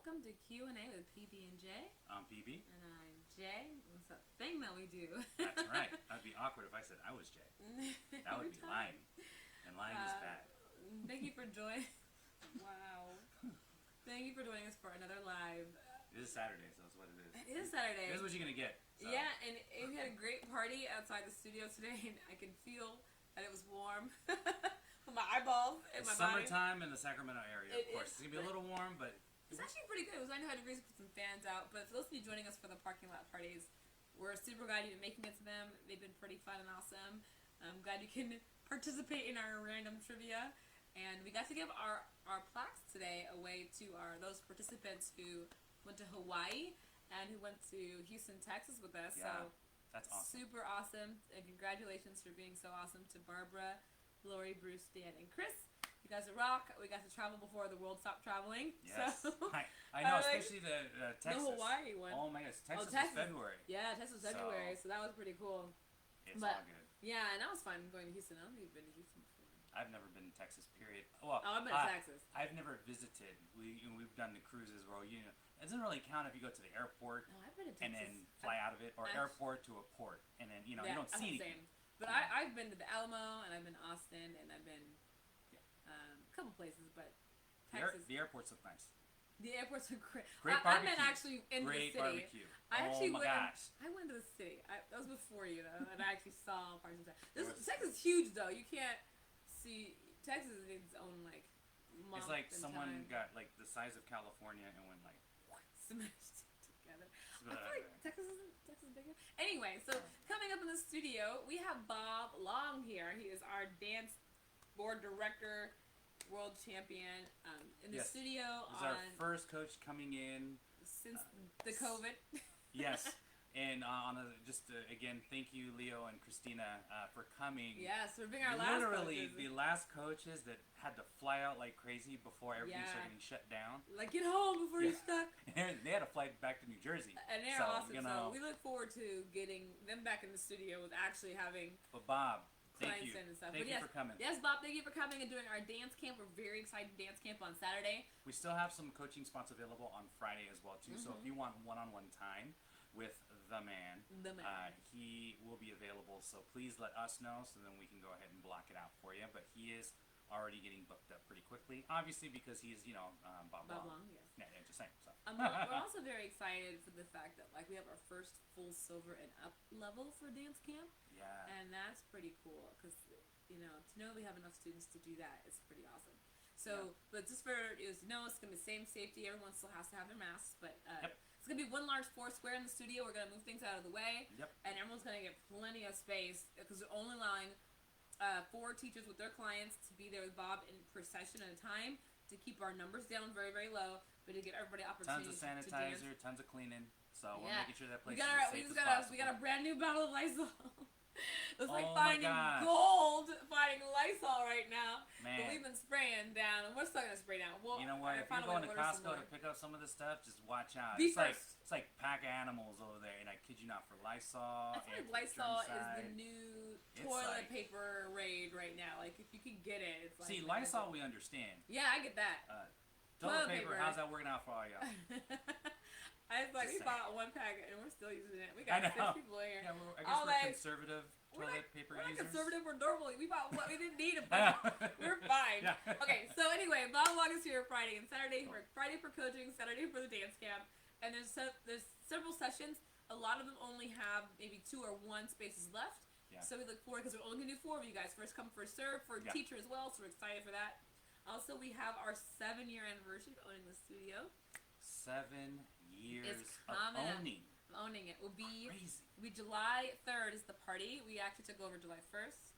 welcome to Q&A with PB&J. I'm PB. And I'm Jay. What's that thing that we do? That's right. That'd be awkward if I said I was Jay. That would be lying. And lying is bad. Thank you for joining. Wow. Thank you for joining us for another live. It is Saturday, so that's what it is. It is Saturday. Here's what you're going to get. So. Yeah, and we had a great party outside the studio today, and I can feel that it was warm. With my eyeballs and It's my body. summertime in the Sacramento area, of course. It's going to be a little warm, but... It's actually pretty good. It was 95 degrees with some fans out. But for those of you joining us for the parking lot parties, we're super glad you've been making it to them. They've been pretty fun and awesome. I'm glad you can participate in our random trivia. And we got to give our plaques today away to those participants who went to Hawaii and who went to Houston, Texas with us. Yeah, so that's awesome. Super awesome. And congratulations for being so awesome to Barbara, Lori, Bruce, Dan, and Chris. You guys are rock. We got to travel before the world stopped traveling. Yes. So, I know, especially the Texas. The Hawaii one. Oh my gosh, Texas was February. Yeah, Texas was February, so that was pretty cool. It's all good. Yeah, and that was fun going to Houston. I don't think you've been to Houston before. I've never been to Texas, period. Well, I've been to Texas. I've never visited. We've done the cruises where, it doesn't really count if you go to the airport I've been to Texas. and then fly out of it, or airport to a port, and then, you don't see anything. But I've been to the Alamo, and I've been to Austin, and I've been... a couple places, but Texas. The airports look nice. The airports are great. Great barbecue. I've been actually in the city. Great barbecue. I actually gosh. I went to the city. That was before you though, and I actually saw parts of Texas. Texas is huge though. You can't see Texas is its own like. It's like someone got like the size of California and went like smashed together. I feel like Texas is bigger. Anyway, so coming up in the studio, we have Bob Long here. He is our dance board director. World champion in the studio. He's our first coach coming in since the COVID. Yes, and again, thank you, Leo and Christina, for coming. Yes, for being our last literally coaches. The last coaches that had to fly out like crazy before everything started getting shut down. Like get home before you're stuck. And they had to fly back to New Jersey. And they're awesome. So we look forward to getting them back in the studio with actually having. But Bob. Thank you. And stuff. Thank you for coming. Yes, Bob, thank you for coming and doing our dance camp. We're very excited to dance camp on Saturday. We still have some coaching spots available on Friday as well, too. So if you want one-on-one time with the man, he will be available. So please let us know so then we can go ahead and block it out for you. But he is already getting booked up pretty quickly, obviously because he's, Bob Long. Yes. Yeah, just saying. So. We're also very excited for the fact that we have our first full silver and up level for dance camp. Yeah. And that's pretty cool because, to know we have enough students to do that is pretty awesome. So, but just for it's going to be the same safety. Everyone still has to have their masks, but it's going to be one large four square in the studio. We're going to move things out of the way. Yep. And everyone's going to get plenty of space because we're only allowing 4 teachers with their clients to be there with Bob per session at a time to keep our numbers down very, very low, but to give everybody opportunity to dance. Tons of sanitizer, tons of cleaning. So we're making sure that place is as safe as possible. We got a brand new bottle of Lysol. It's like finding gold finding Lysol right now. Man. But we've been spraying down, and we're still going to spray down. Well, you know what? If you're going to Costco to pick up some of this stuff, just watch out. It's like pack of animals over there, and I kid you not, for Lysol. I feel like Lysol is the new toilet paper raid right now. Like, if you can get it, it's like... See, Lysol we understand. Yeah, I get that. Toilet paper, how's that working out for all y'all? We bought one packet and we're still using it. We got 6 people in here. Yeah, I guess we're conservative toilet paper users. We're not conservative, we're normal. We bought what we didn't need, but we're fine. Yeah. Okay, so anyway, Bob Long is here Friday and Saturday. Friday for coaching, Saturday for the dance camp. And there's several sessions. A lot of them only have maybe 2 or 1 spaces left. Yeah. So we look forward, because we're only going to do 4 of you guys. First come, first serve for teacher as well, so we're excited for that. Also, we have our 7-year anniversary of owning the studio. 7 years of owning it. Will be crazy. July 3rd is the party. We actually took over July 1st.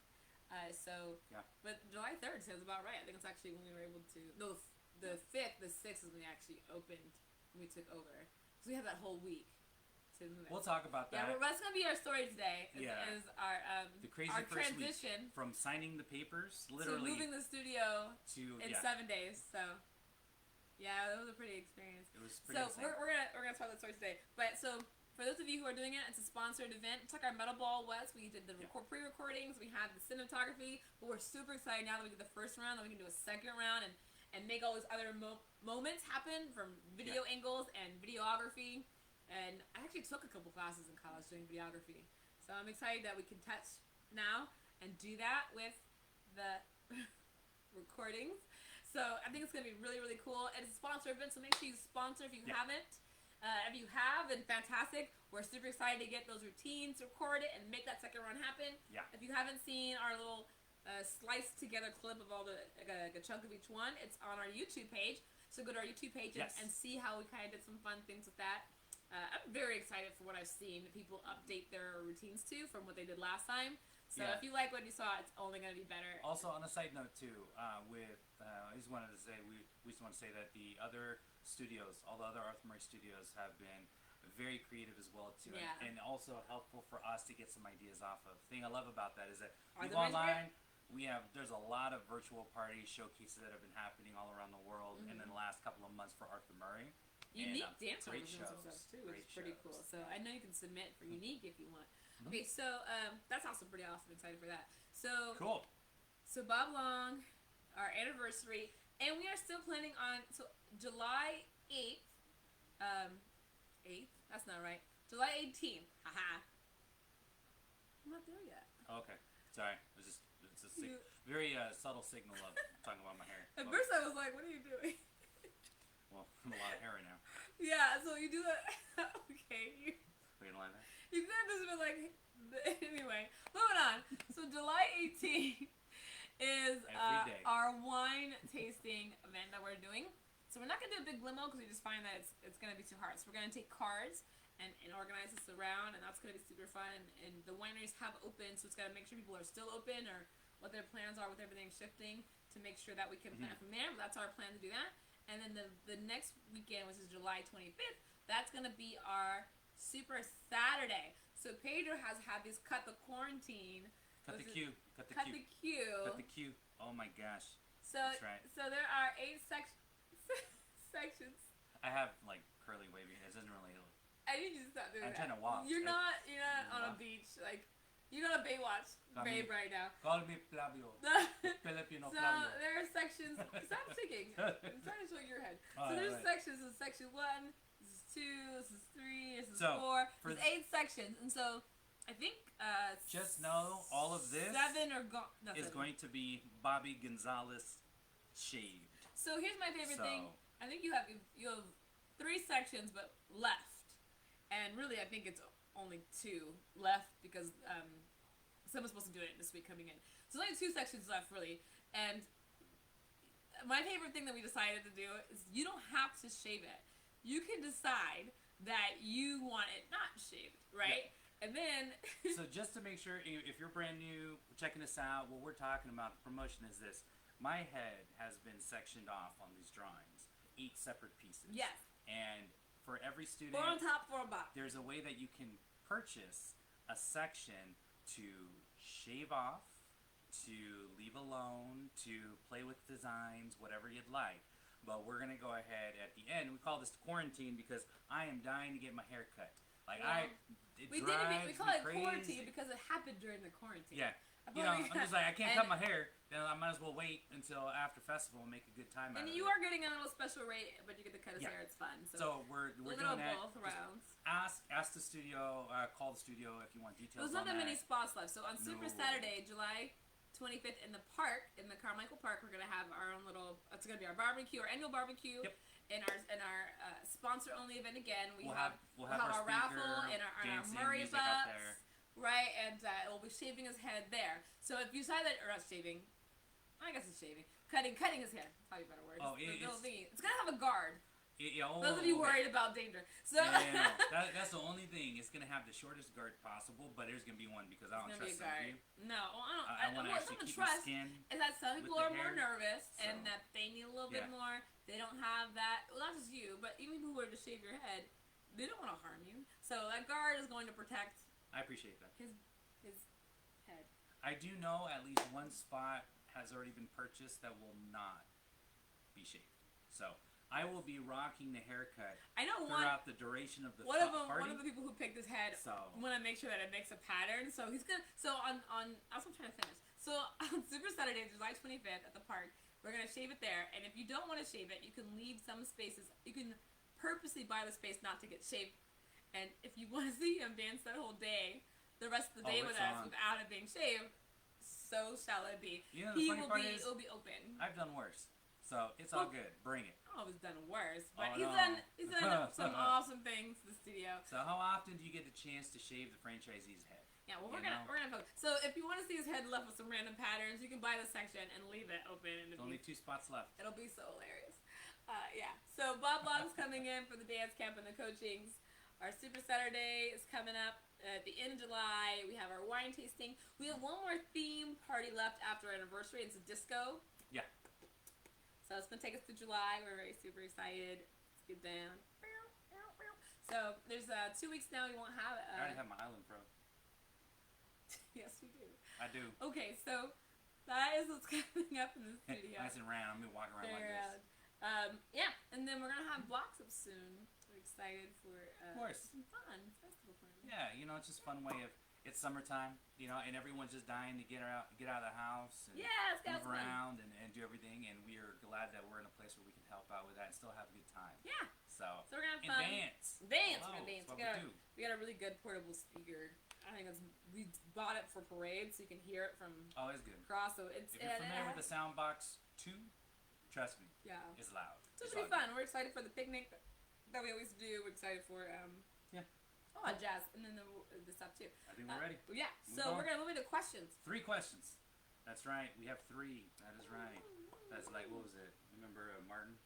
But July 3rd sounds about right. I think it's actually when we were able to. No, the 5th, the 6th is when we actually opened. When we took over. So we have that whole week. We'll talk about that. Yeah, that's going to be our story today. Is our the crazy our first transition week from signing the papers, literally, to moving the studio in 7 days. So. Yeah, that was a pretty experience. It was pretty insane. we're gonna tell that story today. But so for those of you who are doing it, it's a sponsored event. It's like our Metal Ball was. We did the pre-recordings. We had the cinematography. But we're super excited now that we did the first round. That we can do a second round and make all those other moments happen from video angles and videography. And I actually took a couple classes in college doing videography. So I'm excited that we can touch now and do that with the recordings. So I think it's going to be really, really cool. And it's a sponsor event, so make sure you sponsor if you haven't. If you have, then fantastic. We're super excited to get those routines recorded and make that second run happen. Yeah. If you haven't seen our little sliced together clip of all a chunk of each one, it's on our YouTube page. So go to our YouTube page and see how we kind of did some fun things with that. I'm very excited for what I've seen that people update their routines to from what they did last time. So if you like what you saw, it's only going to be better. Also, on a side note too, I just wanted to say we just want to say that the other studios, all the other Arthur Murray studios, have been very creative as well too, and also helpful for us to get some ideas off of. The thing I love about that is that we go online. There's a lot of virtual party showcases that have been happening all around the world in the last couple of months for Arthur Murray. Unique dance shows and stuff too, which is pretty cool. So I know you can submit for Unique if you want. Okay, so that's also pretty awesome. Excited for that. So cool. So Bob Long, our anniversary, and we are still planning on July 8th. 8th? That's not right. July 18th. Haha. I'm not there yet. Okay, sorry. It's a very subtle signal of talking about my hair. At first I was like, "What are you doing?" Well, I'm a lot of hair right now. Yeah, so you do that. Okay. We're gonna lie there. You could have just been like, anyway, moving on. So July 18th is our wine tasting event that we're doing. So we're not going to do a big limo because we just find that it's going to be too hard. So we're going to take cards and organize this around, and that's going to be super fun. And the wineries have open, so it's got to make sure people are still open or what their plans are with everything shifting to make sure that we can plan from there. But that's our plan to do that. And then the next weekend, which is July 25th, that's going to be our Super Saturday. So Pedro has had these cut the quarantine. Cut the queue. Oh my gosh. So that's right. So there are 8 sections. I have like curly wavy hair. It doesn't really look. I need you to stop doing that. I'm trying to walk. You're not on a beach. Like, you're not a Baywatch babe right now. Call me Flavio. Filipino So Flavio. there are sections. Stop shaking. I'm trying to show your head. So there's sections. This is section 1. This is 2. This is 3. This is 4. There's 8 sections. And so I think just know all of this 7 are is going to be Bobby Gonzalez shaved. So here's my favorite thing. I think you have 3 sections but left. And really I think it's only 2 left because someone's supposed to do it this week coming in. So there's only 2 sections left really. And my favorite thing that we decided to do is you don't have to shave it. You can decide that you want it not shaved, right? Yep. And then so just to make sure, if you're brand new, checking us out, what we're talking about, the promotion is this. My head has been sectioned off on these drawings, 8 separate pieces. Yes. And for every student, 4 on top, 4 on bottom. There's a way that you can purchase a section to shave off, to leave alone, to play with designs, whatever you'd like. But we're going to go ahead at the end. We call this quarantine because I am dying to get my hair cut. Like, we call it quarantine because it happened during the quarantine. Yeah. You know, I'm just like, I can't cut my hair, then I might as well wait until after festival and make a good time out of it. And you are getting a little special rate, but you get to cut his hair, it's fun. So we're doing that. Both rounds. Ask the studio, call the studio if you want details. There's not that many spots left. So on Super Saturday, July 25th in the park, in the Carmichael Park, we're going to have our own little, it's going to be our barbecue, our annual barbecue. Yep. And our sponsor-only event again. We'll have our raffle and our Murray Bucks. Right, and we'll be shaving his head there. So if you decide that, or not shaving, I guess it's shaving. Cutting his hair. Probably a better word. Oh, it's going to have a guard. Those of you worried about danger. So that's the only thing. It's going to have the shortest guard possible, but there's going to be one because I don't trust some of you. No, I want to actually keep my skin. Is that some people are more nervous and that they need a little bit more. They don't have that. Well, not just you, but even people who are to shave your head, they don't want to harm you. So that guard is going to protect. I appreciate that. His head. I do know at least one spot has already been purchased that will not be shaved. So I will be rocking the haircut throughout the duration of the party. One of the people who picked his head want to make sure that it makes a pattern. So he's gonna. So on. I was trying to finish. So on Super Saturday, July 25th at the park, We're going to shave it there. And if you don't want to shave it, you can leave some spaces. You can purposely buy the space not to get shaved. And if you want to see him dance that whole day, the rest of the day with us without it being shaved, so shall it be. You know, the funny part is, it will be open. I've done worse. So it's all good. Bring it. Oh, he's done worse. But he's done some awesome things to the studio. So how often do you get the chance to shave the franchisee's head? Yeah, well, we're gonna focus. So if you want to see his head left with some random patterns, you can buy the section and leave it open. And There's only 2 spots left. It'll be so hilarious. Yeah. So Bob Long's coming in for the dance camp and the coachings. Our Super Saturday is coming up at the end of July. We have our wine tasting. We have one more theme party left after our anniversary. It's a disco. Yeah. So it's gonna take us through July. We're very super excited. Let's get down. So there's 2 weeks now. We won't have. I already have my Island Pro. Yes, we do. I do. Okay, so that is what's coming up in the studio. Nice and round. I'm gonna walk around like this. Yeah, and then we're gonna have blocks up soon. We're excited for of course. some fun festival fun. Yeah, you know, it's just a fun way of. It's summertime, you know, and everyone's just dying to get out of the house and move around and do everything. And we are glad that we're in a place where we can help out with that and still have a good time. Yeah. So we're gonna have fun. Dance. Dance. Hello, We're gonna dance. That's what We got a really good portable speaker. I think we bought it for parades, so you can hear it from it's good. across. So it's. If you're familiar with the Soundbox 2, trust me. Yeah. It's loud. So it's gonna be fun. We're excited for the picnic that we always do. We're excited for jazz, and then the stuff too. I think we're ready. Yeah. So we're gonna move into questions. 3 questions. That's right. We have 3. That is right. That's like, what was it? Remember Martin?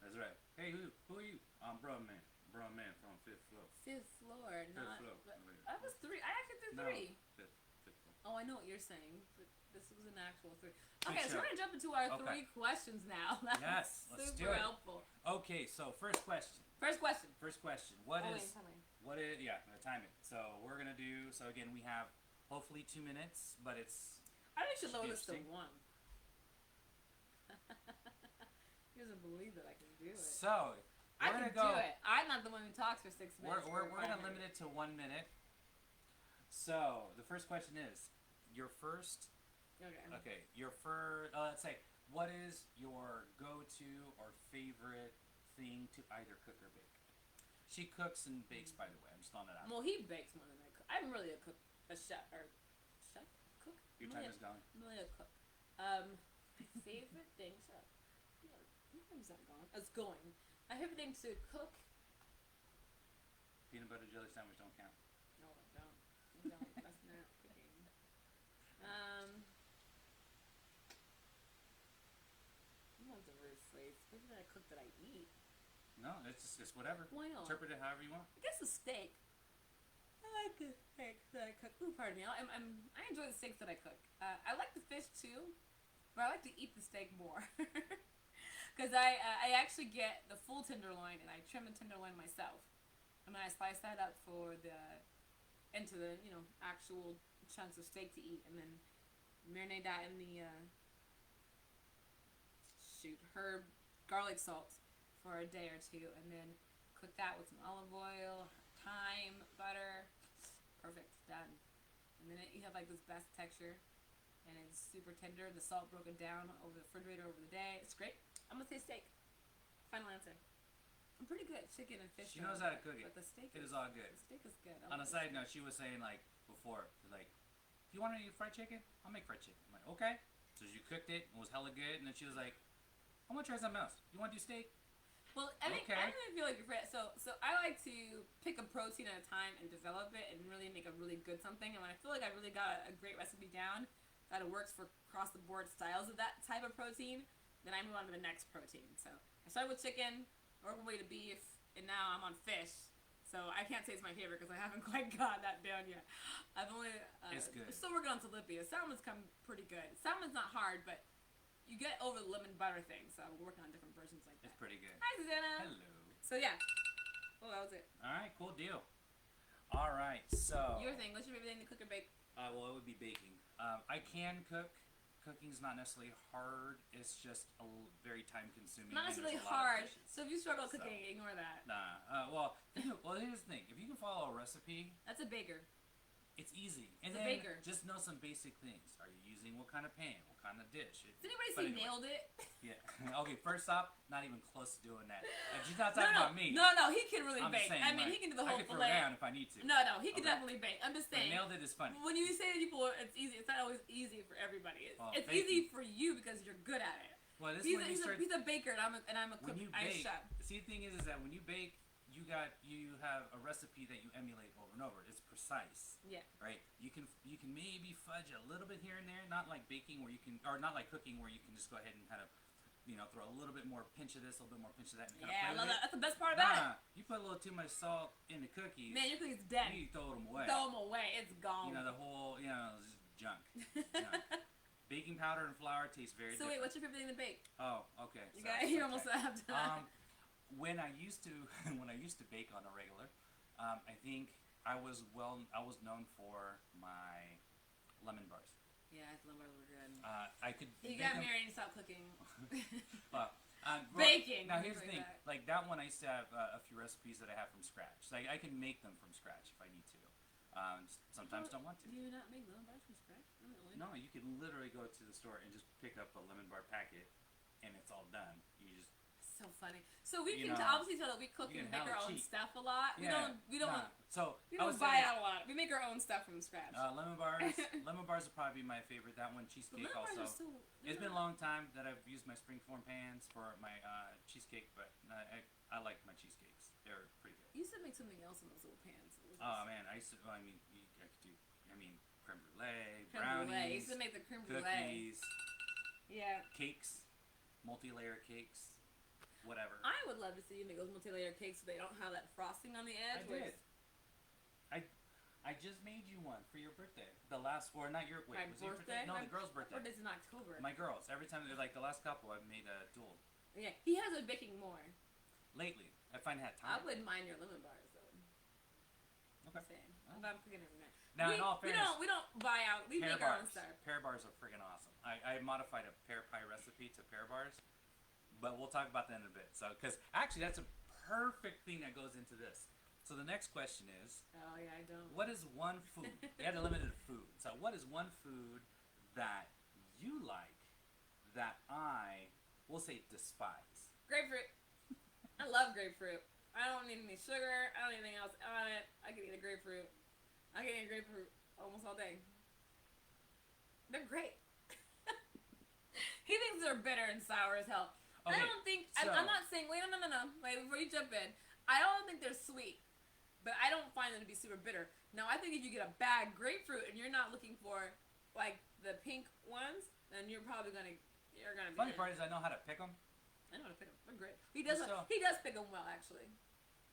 That's right. Hey, who are you? I'm Bruh Man from 5th floor. 5th floor, not. Floor. That was 3. I actually did 3. No, 5th floor. Oh, I know what you're saying, but this was an actual 3. Okay, so we're gonna jump into our 3 questions now. Yes, let's do it. Super helpful. Okay, so first question. First question. What is time it. So we're gonna do. So again, we have hopefully 2 minutes, but it's. I think we should lower this to 1. He doesn't believe that I can do it. So I can do it. I'm not the one who talks for 6 minutes. We're gonna limit it to 1 minute. So the first question is your first. Okay. Your first. Let's say, what is your go-to or favorite thing to either cook or bake? She cooks and bakes, by the way. I'm just throwing that out. Well, he bakes more than I cook. I'm really a cook, cook. Your time is going. I'm really a cook. My favorite thing. Shut up. Your time's not going. It's going. My favorite thing to cook. Peanut butter jelly sandwich don't count. No, I don't. That's not cooking. I'm not the word phrase. Maybe that I cook that I eat. No, it's whatever. Why not? Interpret it however you want. I guess a steak. I like the steak that I cook. Ooh, pardon me. I enjoy the steaks that I cook. I like the fish too, but I like to eat the steak more. Because I actually get the full tenderloin and I trim the tenderloin myself, and then I slice that up into the actual chunks of steak to eat, and then marinate that in the herb garlic salt for a day or 2, and then cook that with some olive oil, thyme, butter. Perfect, done. And then you have like this best texture, and it's super tender. The salt broken down over the refrigerator over the day. It's great. I'm gonna say steak. Final answer. I'm pretty good at chicken and fish. She knows how to cook it. But the steak is all good. The steak is good. On a side note, she was saying like before, like, if you want to eat fried chicken, I'll make fried chicken. I'm like, okay. So she cooked it. It was hella good, and then she was like, I'm gonna try something else. You want to do steak? Well, I think I feel like so I like to pick a protein at a time and develop it and really make a really good something. And when I feel like I really got a great recipe down that it works for across the board styles of that type of protein, then I move on to the next protein. So I started with chicken, worked my way to beef, and now I'm on fish. So I can't say it's my favorite because I haven't quite got that down yet. I've only it's good. I'm still working on tilapia. Salmon's come pretty good. Salmon's not hard, but you get over the lemon butter thing, so we're working on different versions like that. It's pretty good. Hi, Susanna. Hello. So, yeah. Well, that was it. All right, cool deal. All right, so. Your thing. What's your favorite thing to cook or bake? Well, it would be baking. I can cook. Cooking's not necessarily hard. It's just very time-consuming. Not necessarily hard. So if you struggle cooking, ignore that. Nah. Well, here's the thing. If you can follow a recipe. That's a baker. It's easy. And It's a then baker. just know some basic things. Are you using what kind of pan? What kind of dish? Did anybody say nailed it? Yeah. Okay, first off, not even close to doing that. And she's not talking about me. No, he can really I'm bake. saying, I mean, like, he can do the I whole could throw fillet. down if I need to. No, he can definitely bake. I'm just saying. But nailed it is funny. When you say to people it's easy, it's not always easy for everybody. It's thank easy for you because you're good at it. Well, this he's he's a baker and I'm a cook. When you I'm a bake, chef. see, the thing is that when you bake, you have a recipe that you emulate over and over. It's precise. Yeah. Right. You can maybe fudge a little bit here and there, not like baking where you can, or not like cooking where you can just go ahead and kind of, throw a little bit more pinch of this, a little bit more pinch of that. And I love that. That's the best part about it. You put a little too much salt in the cookies. Man, your cookies dead. You throw them away. Throw them away. It's gone. The whole, it's just junk. Baking powder and flour taste very different. So wait, what's your favorite thing to bake? Oh, okay. You almost have to. When I used to bake on a regular, I think I was known for my lemon bars. Yeah, lemon bars were good. I could. You got married and stopped cooking. Baking. Now here's the thing. Like that one, I used to have a few recipes that I have from scratch. Like I can make them from scratch if I need to. Sometimes don't want to. Do you not make lemon bars from scratch? No, you can literally go to the store and just pick up a lemon bar packet, and it's all done. You just. So funny. So we can obviously tell that we cook and make our own stuff a lot. Yeah. We don't buy out a lot. We make our own stuff from scratch. Lemon bars will probably be my favorite. That one, cheesecake also. It's been a long time that I've used my springform pans for my cheesecake, but I like my cheesecakes. They're pretty good. You used to make something else in those little pans. Oh man, I could do. Creme brulee, brownies. You used to make the creme brulee. Cookies. Yeah. Cakes, multi-layer cakes. Whatever. I would love to see you make those multi-layer cakes so they don't have that frosting on the edge. I just made you one for your birthday. The last, or not your, wait, was birthday? No, the girl's birthday. My birthday's in October. My girls. Every time, like the last couple, I've made a duel. Yeah, he has been baking more. Lately. I finally had time. I wouldn't mind your lemon bars, though. Okay. I'm cooking every night. Now, in all fairness, we don't buy out. We make our own stuff. Pear bars are friggin' awesome. I modified a pear pie recipe to pear bars. But we'll talk about that in a bit. So, because actually, that's a perfect thing that goes into this. So the next question is. Oh yeah, I don't. What is one food? We had a limited food. So what is one food that you like that I will say despise? Grapefruit. I love grapefruit. I don't need any sugar. I don't need anything else on it. I can eat a grapefruit. I can eat a grapefruit almost all day. They're great. He thinks they're bitter and sour as hell. Okay, I don't think, I'm not saying, wait, no. Wait, before you jump in. I don't think they're sweet, but I don't find them to be super bitter. Now, I think if you get a bad grapefruit and you're not looking for, like, the pink ones, then you're probably you're gonna be. Funny part is I know how to pick them. I know how to pick them. They're great. He does pick them well, actually.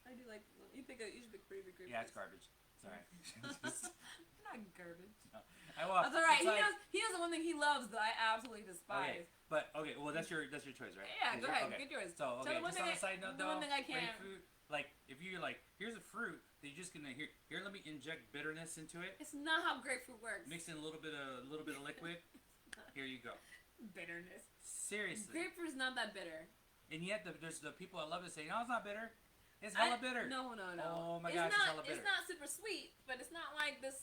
I do like, you should pick pretty big grapefruits. Yeah, it's garbage. Sorry. Not garbage. No. That's alright. He knows the one thing he loves that I absolutely despise. Okay, well that's your choice, right? Yeah, go ahead, get yours. So just on a side note though, one thing I can't. Grapefruit, like if you're like, here's a fruit that you're just gonna here, let me inject bitterness into it. It's not how grapefruit works. Mix in a little bit of liquid. Here you go. Bitterness. Seriously. Grapefruit is not that bitter. And yet there's the people that love it saying, no, it's not bitter. It's hella bitter. No. Oh my gosh, it's hella bitter. It's not super sweet, but it's not like this.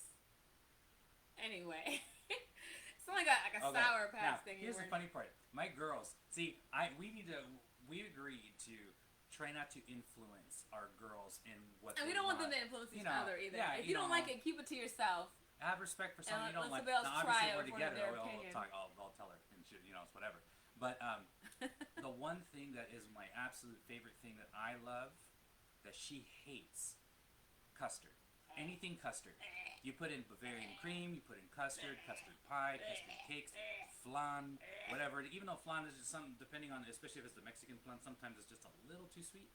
Anyway, it's not like a sour patch thing. Here's the funny part. My girls, see, we agreed to try not to influence our girls in what. And we don't want them to influence each other either. Yeah, if you don't like it, keep it to yourself. Have respect for someone you don't like. Now, obviously, we're together. I'll tell her, and she, it's whatever. But the one thing that is my absolute favorite thing that I love, that she hates, custard. Anything custard. You put in Bavarian cream, you put in custard pie, custard cakes, flan, whatever. Even though flan is just something, depending on, especially if it's the Mexican flan, sometimes it's just a little too sweet.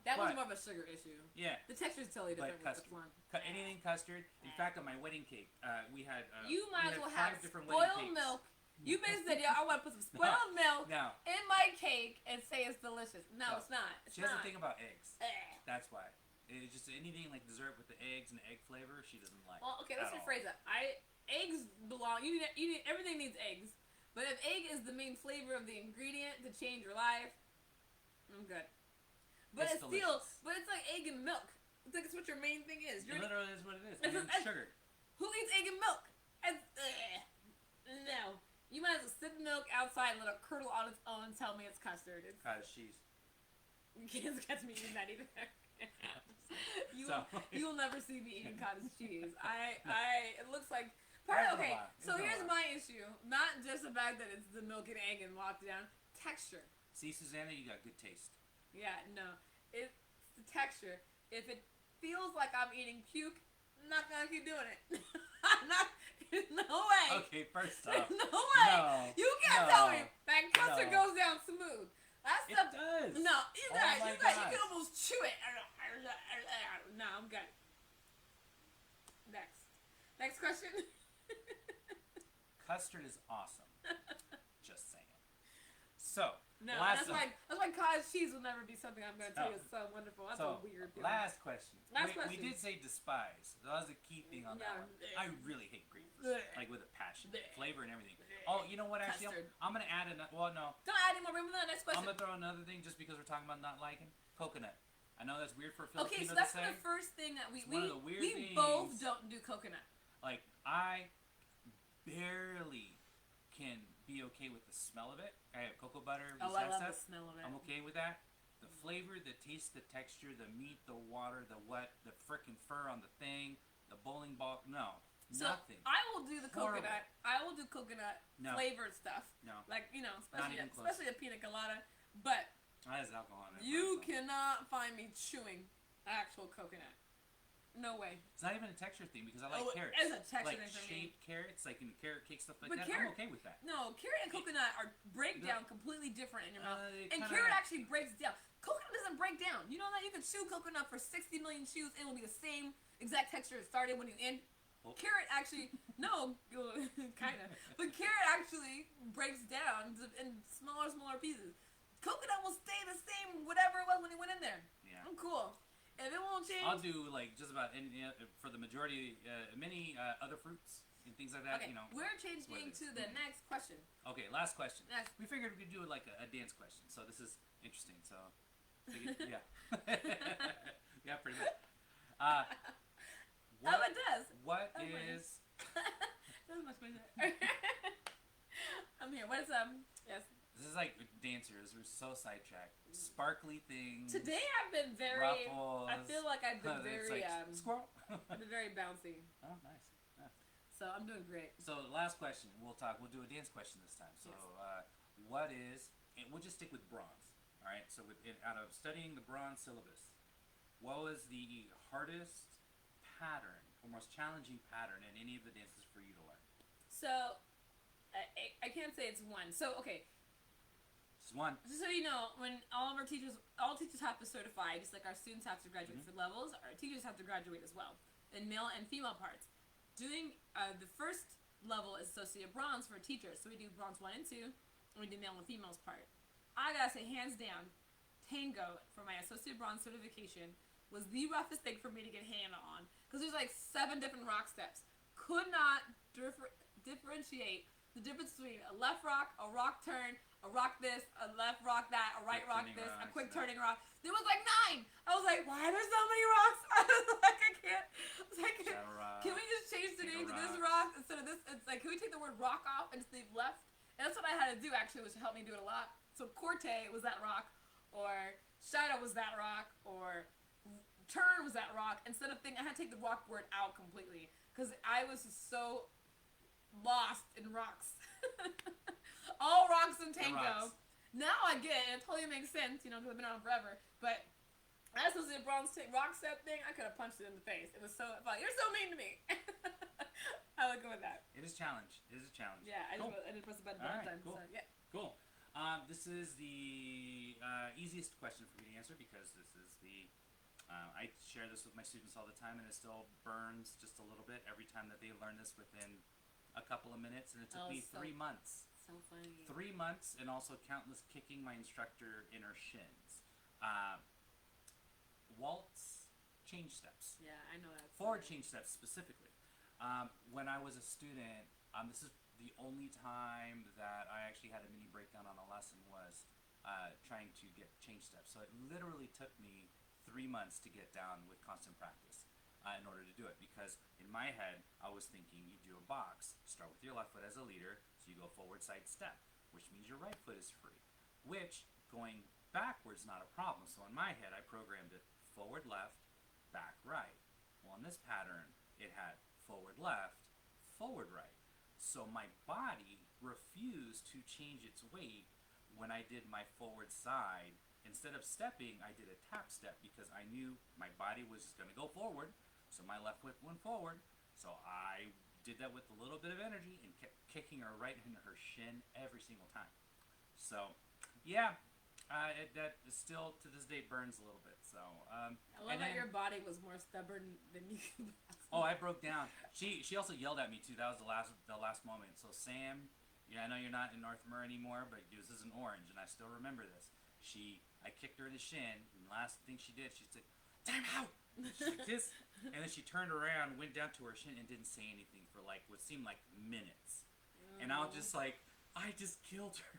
That was more of a sugar issue. Yeah. The texture is totally different with the flan. Anything custard. In fact, on my wedding cake, we had you might as well have different spoiled milk. You basically said, I want to put some spoiled milk in my cake and say it's delicious. No, it's not. She has a thing about eggs. That's why. It's just anything like dessert with the eggs and the egg flavor she doesn't like. Well, okay, let's rephrase that. Eggs belong. You need everything needs eggs. But if egg is the main flavor of the ingredient to change your life, I'm good. But it's still, but it's like egg and milk. It's like it's what your main thing is. It literally is what it is. And sugar. Who eats egg and milk? No. You might as well sip milk outside and let it curdle on its own and tell me it's custard. It's Cottage cheese. You can't catch me eating that either. So- You will never see me eating cottage cheese. It looks like That's okay. a lot. So It's a here's lot. my issue. Not just the fact that it's the milk and egg and locked down. Texture. See, Susanna, you got good taste. Yeah, no. It's the texture. If it feels like I'm eating puke, I'm not gonna keep doing it. I'm not. No way. Okay, first off, No way. no, You can't no, tell me that custard no. goes down smooth. That it stuff. does. No, you Oh guys, my you guys, you gosh. can almost chew it. No, I'm good. Next question. Custard is awesome. Just saying. So, No, last that's why cottage cheese will never be something I'm going to tell you is so wonderful. That's a weird feeling. last question. Last we question. did say despise. That was a key thing on that Yeah. one. I really hate grapefruit. Blech. Like with a passion. Blech. Flavor and everything. Blech. Oh, you know what, actually? Custard. I'm going to add another. Well, no. Don't add any more. Remember the next I'm question. going to throw another thing just because we're talking about not liking. Coconut. I know that's weird for a Okay, Filipino so that's to say. the first thing that It's one of the weird we both things. don't do coconut. Like, I barely can be okay with the smell of it. I have cocoa butter. Oh, these I kind of love the stuff. smell of it. I'm okay with that. The flavor, the taste, the texture, the meat, the water, the what, the frickin' fur on the thing, the bowling ball. No, So nothing. I will do the Horrible. coconut. I will do coconut No. flavored stuff. No, Like, especially even close. especially a pina colada. But that has alcohol in it. you so. cannot find me chewing actual coconut. No way. It's not even a texture thing because I like carrots. It's a texture like thing for me. shaped carrots, like in carrot cake stuff like But that. carrot- I'm okay with that. No, carrot and coconut are break down completely different in your mouth. They And kinda- carrot actually breaks down. Coconut doesn't break down. You know that? You can chew coconut for 60 million chews and it will be the same exact texture it started when you end. Oh. Carrot actually, no, kind of. But carrot actually breaks down in smaller pieces. Coconut will stay the same, whatever it was when it went in there. Yeah. I'm cool. If it won't change. I'll do like just about any, for the majority, many other fruits and things like that. Okay, we're what changing it is. to the next question. Okay, last question. Next. We figured we could do like a dance question, so this is interesting. So, yeah, yeah, pretty much. Oh, it does. What Oh, my is? That was much better. I'm here. What is yes. This is like dancers. We're so sidetracked. Sparkly things. Today I've been very. Ruffles. I feel like I've been It's very like, squirrel. I've been very bouncy. Oh, nice. Yeah. So I'm doing great. So last question. We'll do a dance question this time. So, Yes. what is? And we'll just stick with bronze. All right. So out of studying the bronze syllabus, what was the hardest pattern or most challenging pattern in any of the dances for you to learn? So I can't say it's one. So okay. Just one. Just so you know, when all teachers have to certify, just like our students have to graduate for levels, our teachers have to graduate as well, in male and female parts. Doing the first level is associate bronze for teachers, so we do bronze 1 and 2, and we do male and females part. I gotta say, hands down, tango for my associate bronze certification was the roughest thing for me to get hand on, because there's like 7 different rock steps. Could not differentiate the difference between a left rock, a rock turn, a rock this, a left rock that, a right Quick rock turning this, a rocks, quick yeah. turning rock. There was like 9. I was like, why are there so many rocks? I was like, I can't. I was like, Shadow rock. can we just change the name Single to this rocks. rock instead of this? It's like, can we take the word rock off and just leave left? And that's what I had to do actually, which helped me do it a lot. So Corte was that rock, or Shadow was that rock, or Turn was that rock. Instead of I had to take the rock word out completely because I was so lost in rocks. All rocks in tango. rocks. Now I get it. It totally makes sense, because I've been on forever. But that's was the bronze rock step thing. I could have punched it in the face. It was so fun. You're so mean to me. I would go with that. It is a challenge. It is a challenge. Yeah, I Cool. didn't press the button All one right, time. cool. So, yeah. Cool. This is the easiest question for me to answer because this is the. I share this with my students all the time, and it still burns just a little bit every time that they learn this within a couple of minutes. And it took me 3 months. So funny. 3 months, and also countless kicking my instructor in her shins. Waltz, change steps. Yeah, I know that. Forward change steps specifically. When I was a student, this is the only time that I actually had a mini breakdown on a lesson was trying to get change steps. So it literally took me 3 months to get down with constant practice. in order to do it. Because in my head, I was thinking you do a box, start with your left foot as a leader, so you go forward side step, which means your right foot is free. Which, going backwards, not a problem. So in my head, I programmed it forward left, back right. Well, in this pattern, it had forward left, forward right. So my body refused to change its weight when I did my forward side. Instead of stepping, I did a tap step because I knew my body was just going to go forward. So my left foot went forward. So I did that with a little bit of energy and kept kicking her right into her shin every single time. So, yeah, that still to this day burns a little bit. So, I love that your body was more stubborn than you. Oh, I broke down. She also yelled at me too. That was the last moment. So Sam, I know you're not in North Murray anymore, but this is in Orange, and I still remember this. I kicked her in the shin, and the last thing she did, she said, "Time out!" Like this, and then she turned around, went down to her shin, and didn't say anything for like what seemed like minutes. And I was just like, I just killed her.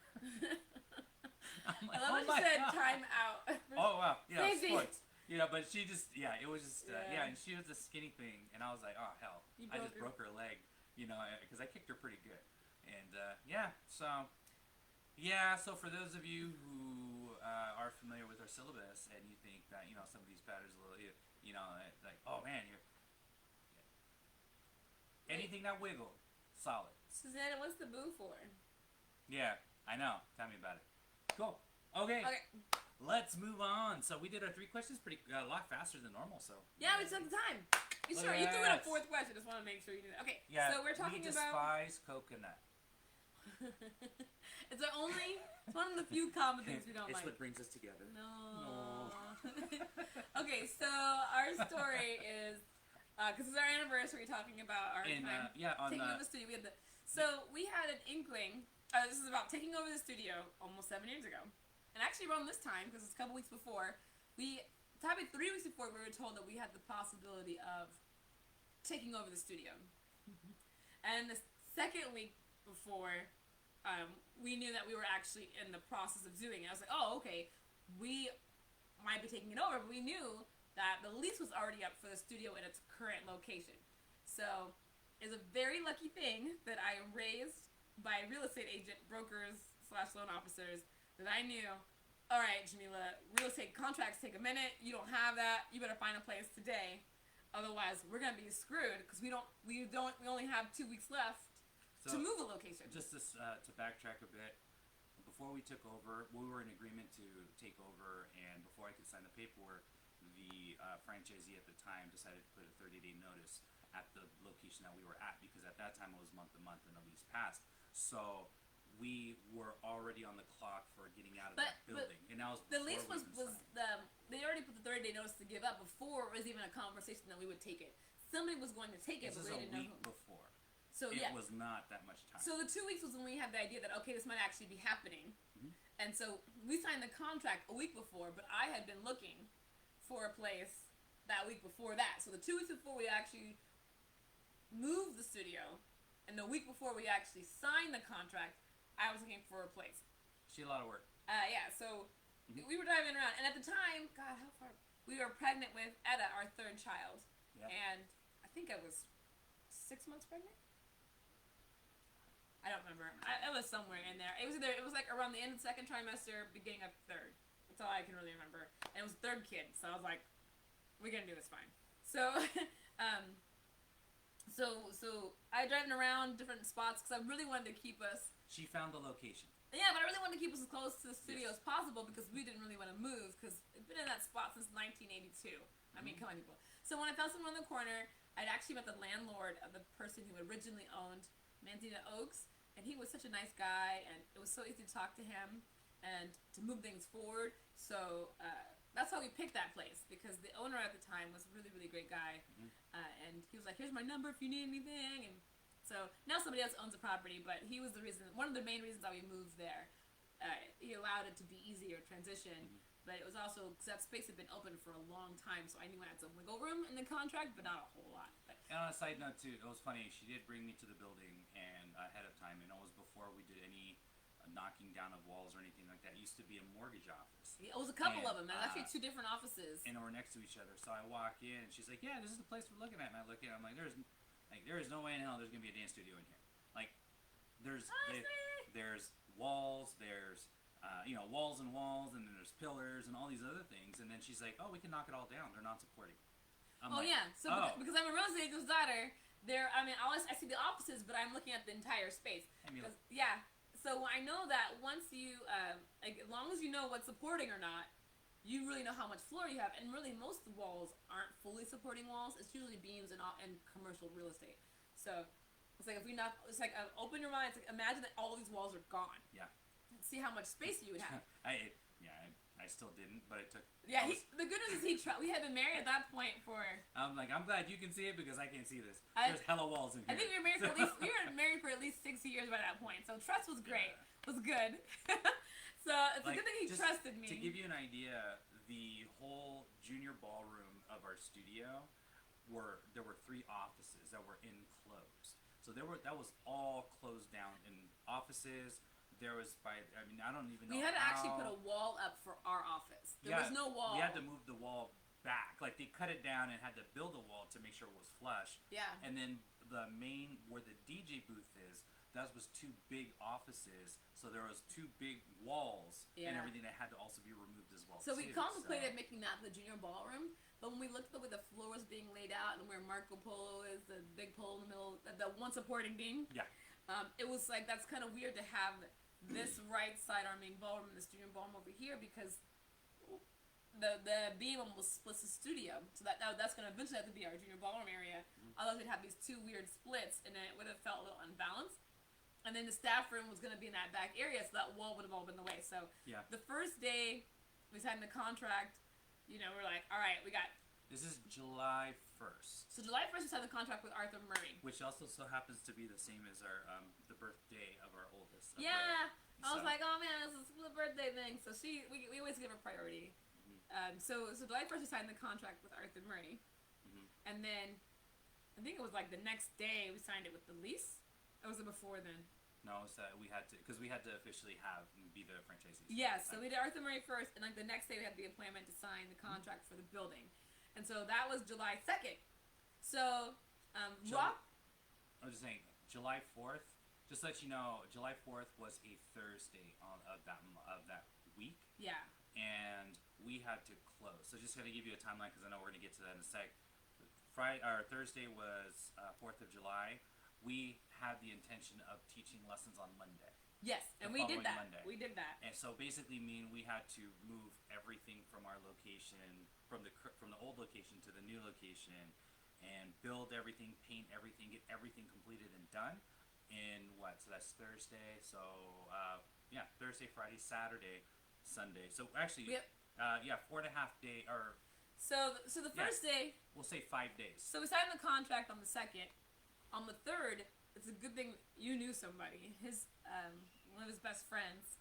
I'm like, I love that you said time out. Oh wow, Safety. Sports. But she just, it was just, and she was a skinny thing, and I was like, oh hell, I just broke her leg, because I kicked her pretty good, and so for those of you who are familiar with our syllabus, and you think that some of these patterns, like, oh man, anything that wiggle, solid. Susanna, what's the boo for? Yeah, I know. Tell me about it. Cool. Okay. Let's move on. So we did our 3 questions a lot faster than normal. So yeah, we took the time. You threw in a 4th question. Just want to make sure you did it. Okay. Yeah. So we're talking we about. despise coconut. It's one of the few common things we don't it's like. It's what brings us together. No. Okay, so our story is because it's our anniversary, talking about our taking over the studio. We had an inkling. This is about taking over the studio almost 7 years ago. And actually around this time, because it's a couple weeks before, probably 3 weeks before, we were told that we had the possibility of taking over the studio. Mm-hmm. And the second week before, we knew that we were actually in the process of doing it. I was like, oh, okay, we might be taking it over, but we knew that the lease was already up for the studio in its current location. So it's a very lucky thing that I am raised by real estate agent, brokers / loan officers, that I knew, all right, Jamila, real estate contracts take a minute. You don't have that. You better find a place today. Otherwise, we're going to be screwed because we only have 2 weeks left to move a location. Just to backtrack a bit, before we took over, we were in agreement to take over, and before I could sign the paperwork, the franchisee at the time decided to put a 30-day notice at the location that we were at, because at that time it was month to month and the lease passed. So we were already on the clock for getting out of that building. And that was the lease was they already put the 30-day notice to give up before it was even a conversation that we would take it. Somebody was going to take it, but we didn't know who. Before. So it was not that much time. So the 2 weeks was when we had the idea that, okay, this might actually be happening. Mm-hmm. And so we signed the contract a week before, but I had been looking for a place that week before that. So the 2 weeks before we actually moved the studio, and the week before we actually signed the contract, I was looking for a place. She had a lot of work. So we were driving around, and at the time, God, how far? We were pregnant with Etta, our 3rd child, and I think I was 6 months pregnant. I don't remember. It was somewhere in there. It was like around the end of the 2nd trimester, beginning of 3rd. That's all I can really remember. And it was 3rd kid, so I was like, we're gonna do this fine. So, so I driving around different spots because I really wanted to keep us. She found the location. Yeah, but I really wanted to keep us as close to the studio as possible because we didn't really want to move because it's been in that spot since 1982. I mean, come on, people. So when I found someone in the corner, I'd actually met the landlord of the person who originally owned Manzina Oaks, and he was such a nice guy, and it was so easy to talk to him and to move things forward. So that's how we picked that place, because the owner at the time was a really, really great guy, and he was like, here's my number if you need anything. And so now somebody else owns the property, but he was one of the main reasons why we moved there. He allowed it to be easier transition, but it was also because that space had been open for a long time, so I knew I had some wiggle room in the contract, but not a whole lot. And on a side note too, it was funny, she did bring me to the building and ahead of time, and it was before we did any knocking down of walls or anything like that. It used to be a mortgage office. It was a couple of them. There's actually 2 different offices. And we're next to each other. So I walk in, and she's like, "Yeah, this is the place we're looking at." And I look at it, I'm like, there is no way in hell there's gonna be a dance studio in here. Like, there's walls, there's walls and walls, and then there's pillars and all these other things. And then she's like, "Oh, we can knock it all down. They're not supporting." So because I'm a real estate agent's daughter, I see the offices, but I'm looking at the entire space. So I know that once you, as long as you know what's supporting or not, you really know how much floor you have. And really, most of the walls aren't fully supporting walls. It's usually beams and commercial real estate. So it's like open your mind. It's like, imagine that all these walls are gone. Yeah. See how much space you would have. I still didn't, but it took. Yeah, the good news is we had been married at that point for. I'm glad you can see it because I can't see this. There's hella walls in here. I think we were married for at least 6 years by that point, so trust was great, was good. So it's a good thing he trusted me. To give you an idea, the whole junior ballroom of our studio there were 3 offices that were enclosed. So that was all closed down in offices. There was I don't even know. We had to actually put a wall up for our office. There was no wall. We had to move the wall back. Like, they cut it down and had to build a wall to make sure it was flush. Yeah. And then the main, where the DJ booth is, that was 2 big offices. So there was 2 big walls and everything that had to also be removed as well. So we contemplated making that the junior ballroom. But when we looked at the way the floor was being laid out and where Marco Polo is, the big pole in the middle, the one supporting beam. Yeah. It was like, that's kind of weird to have this right side, our main ballroom, and this junior ballroom over here, because the beam almost splits the studio. So that's going to eventually have to be our junior ballroom area. Otherwise, we'd have these 2 weird splits, and then it would have felt a little unbalanced. And then the staff room was going to be in that back area, so that wall would have all been in the way. So the first day we signed the contract, we're like, all right, we got. This is July 1st. So July 1st, we signed the contract with Arthur Murray. Which also so happens to be the same as our the birthday of our oldest. Yeah. I was like, oh man, this is the birthday thing. So we always give her priority. So July 1st, we signed the contract with Arthur Murray. And then, I think it was like the next day we signed it with the lease. Or was it before then? No, it's that we had to officially be the franchisees. Yeah, so we did Arthur Murray first, and like the next day we had the appointment to sign the contract for the building. And so that was July 2nd. So, Rock. I was just saying, July 4th. Just to let you know, July 4th was a Thursday of that week. Yeah. And we had to close. So just going to give you a timeline because I know we're going to get to that in a sec. Thursday was 4th of July. We had the intention of teaching lessons on Monday. Yes, and we did that. Monday. We did that. And so basically, we had to move everything from our location, from the old location to the new location, and build everything, paint everything, get everything completed and done. In what? So that's Thursday. So Thursday, Friday, Saturday, Sunday. So actually, 4.5 day or. So the first day. We'll say 5 days. So we signed the contract on the 2nd. On the 3rd, it's a good thing you knew somebody. His one of his best friends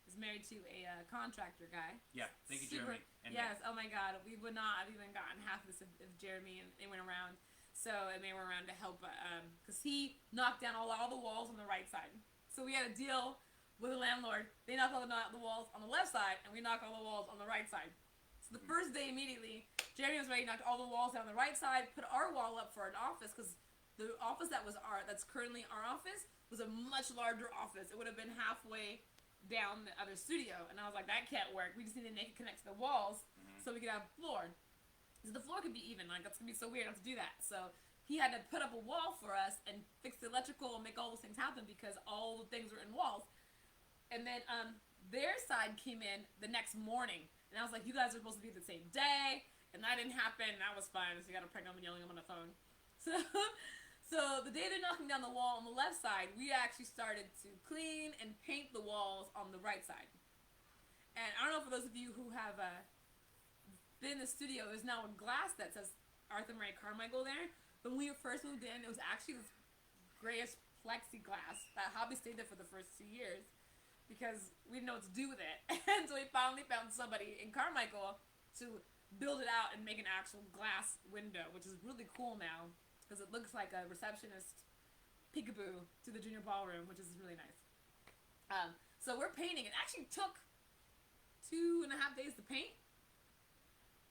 is married to a contractor guy. Yeah, thank you, Jeremy. Yes, oh my God, we would not have even gotten half of this if Jeremy and they went around. So and they were around to help because he knocked down all the walls on the right side. So we had a deal with the landlord. They knocked all the walls on the left side, and we knocked all the walls on the right side. So the first day immediately, Jeremy was ready to knock all the walls down on the right side, put our wall up for an office because the office that's currently our office was a much larger office. It would have been halfway down the other studio, and I was like, that can't work. We just need to make it connect to the walls so we could have floor. So the floor could be even. Like, that's gonna be so weird not to do that. So he had to put up a wall for us and fix the electrical and make all those things happen because all the things were in walls. And then their side came in the next morning, and I was like, you guys are supposed to be the same day, and that didn't happen. And that was fine. So you got a pregnant woman yelling at him on the phone. So the day they're knocking down the wall on the left side, we actually started to clean and paint the walls on the right side. And I don't know, for those of you who have been in the studio, there's now a glass that says Arthur Murray Carmichael there. But when we first moved in, it was actually this grayish plexiglass that Hobby stayed there for the first 2 years because we didn't know what to do with it. And so we finally found somebody in Carmichael to build it out and make an actual glass window, which is really cool now. Because it looks like a receptionist peekaboo to the junior ballroom, which is really nice. So we're painting. It actually took 2.5 days to paint.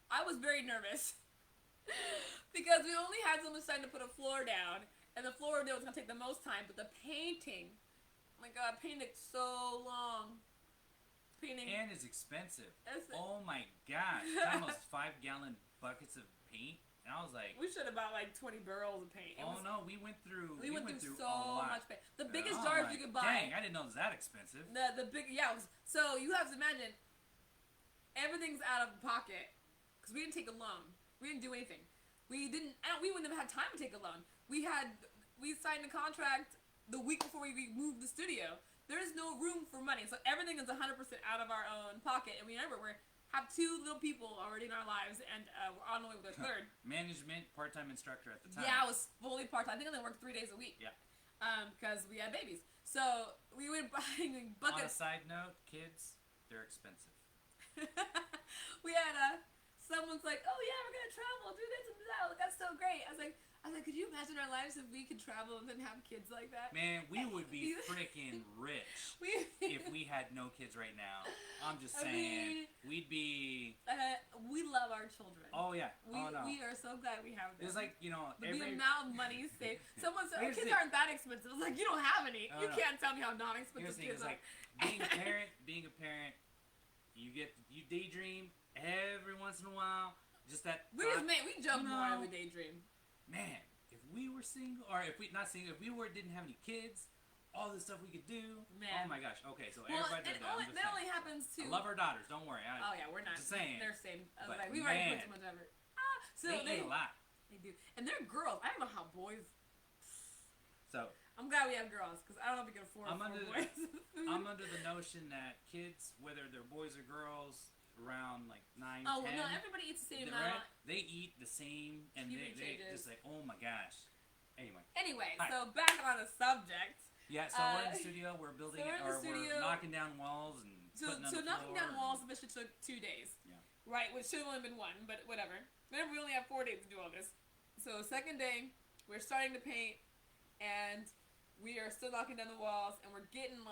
I was very nervous because we only had so much time to put a floor down, and the floor there was gonna take the most time. But the painting, oh my God, painting took so long. Painting and it's expensive. Oh my gosh, almost 5-gallon buckets of paint, and I was like, we should have bought like 20 barrels of paint. No, we went through. We went through so a lot. much paint. The biggest jars you could buy. Dang, I didn't know it was that expensive. The big so you have to imagine everything's out of pocket. Because we didn't take a loan. We didn't do anything. We wouldn't have had time to take a loan. We signed a contract the week before we moved the studio. There is no room for money. So everything is 100% out of our own pocket. And we have 2 little people already in our lives, and we're on the way with our third. Management, part-time instructor at the time. Yeah, I was fully part-time. I think I only worked 3 days a week. Yeah. Because we had babies. So we were buying buckets. On a side note, kids, they're expensive. We had someone's like, oh yeah, we're gonna travel, do this and that. That's so great. I was like, could you imagine our lives if we could travel and then have kids like that? Man, we would be freaking rich if we had no kids right now. I'm just saying, we'd be. We love our children. Oh yeah. We are so glad we have them. It's like, the amount of money saved. Someone said, Here's kids aren't that expensive. I was like, you don't have any. You can't tell me how non-expensive kids are. Like, being a parent, you daydream every once in a while. Just that. We jump more every daydream. Man, if we were single, or if we didn't have any kids, all the stuff we could do. Man. Oh my gosh. Okay, so everybody does that. That only happens to. I love our daughters. Don't worry. We're not. Just saying. They're same. But we already put too much effort. So they eat a lot. They do, and they're girls. I don't know how boys. So I'm glad we have girls, because I don't know if we can afford boys. I'm under the notion that kids, whether they're boys or girls, around like 9, 10. Oh, no, everybody eats the same amount. They eat the same, and they just like, oh my gosh. Anyway, so back on the subject. Yeah, so we're in the studio, we're building we're knocking down walls and putting on the knocking floor down walls officially took 2 days. Yeah. Right, which should have only been 1, but whatever. Remember, we only have 4 days to do all this. So second day, we're starting to paint, and we are still knocking down the walls, and we're getting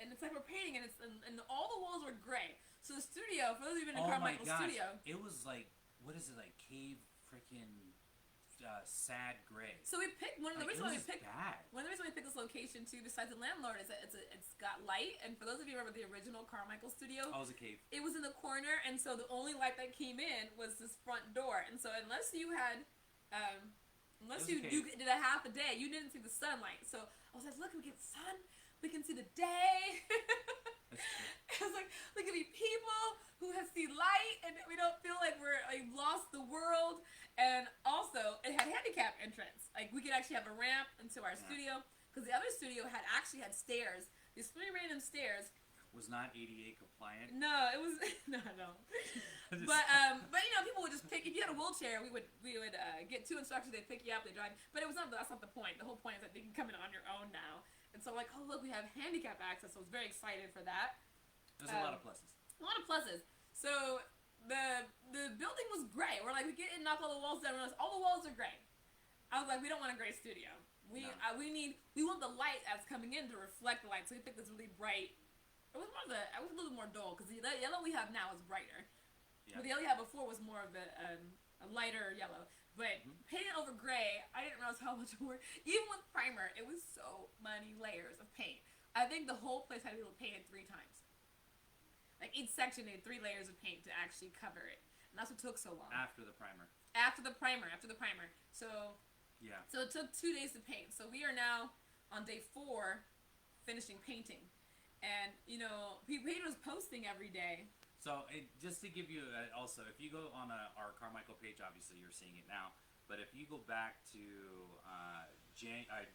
and it's like we're painting, and all the walls were gray. So the studio, for those of you who've been in Carmichael's studio, it was like, what is it, like cave freaking sad gray. So we picked one of the reasons why we picked bad. One of the reasons why we picked this location too, besides the landlord, is that it's got light. And for those of you who remember the original Carmichael studio, it was a cave. It was in the corner, and so the only light that came in was this front door. And so unless you had, you did a half a day, you didn't see the sunlight. So I was like, look, we get sun. We can see the day. I was like, look at me, people who have seen light, and we don't feel like we're lost the world. And also, it had handicap entrance. Like, we could actually have a ramp into our studio, because the other studio had stairs. These 3 random stairs. Was not ADA compliant. No, it was no. But people would just pick. If you had a wheelchair, we would get 2 instructors. They'd pick you up. They drive. But that's not the point. The whole point is that they can come in on your own now. And so I'm like, oh look, we have handicap access. So I was very excited for that. There's a lot of pluses. A lot of pluses. So the building was gray. We're like, we get in, knock all the walls down. All the walls are gray. I was like, we don't want a gray studio. We want the light that's coming in to reflect the light. So we picked this really bright. I was a little more dull, because the yellow we have now is brighter. Yeah. But the yellow we had before was more of a lighter yellow. But painting over gray, I didn't realize how much more. Even with primer, it was so many layers of paint. I think the whole place had to be painted 3 times. Like, each section needed 3 layers of paint to actually cover it. And that's what took so long. After the primer. So, yeah. So it took 2 days to paint. So we are now on day 4 finishing painting. And, Peter was posting every day. So, just to give you, also, if you go on our Carmichael page, obviously you're seeing it now, but if you go back to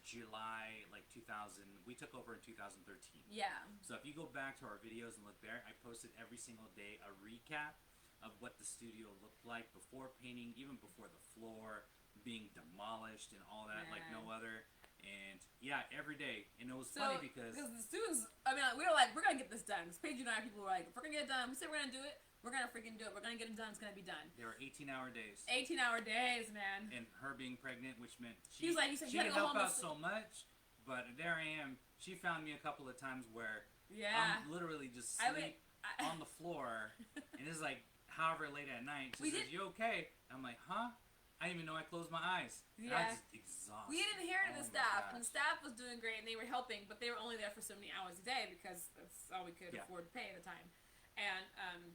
July, 2000, we took over in 2013. Yeah. So if you go back to our videos and look there, I posted every single day a recap of what the studio looked like before painting, even before the floor being demolished and all that, like no other. And yeah, every day. And it was funny because the students, we were like, we're going to get this done. Because Paige and I, people were like, if we're going to get it done, we said we're going to do it, we're going to freaking do it. We're going to get it done, it's going to be done. They were 18-hour days. 18-hour days, man. And her being pregnant, which meant she was like, she didn't help out so much, but there I am. She found me a couple of times where Yeah. I'm literally just sleep on the floor, and it's like however late at night. She says, "You okay?" I'm like, "Huh?" I didn't even know I closed my eyes. Yeah. I was just exhausted. We didn't hear the staff, and the staff was doing great, and they were helping, but they were only there for so many hours a day because that's all we could afford to pay at the time. And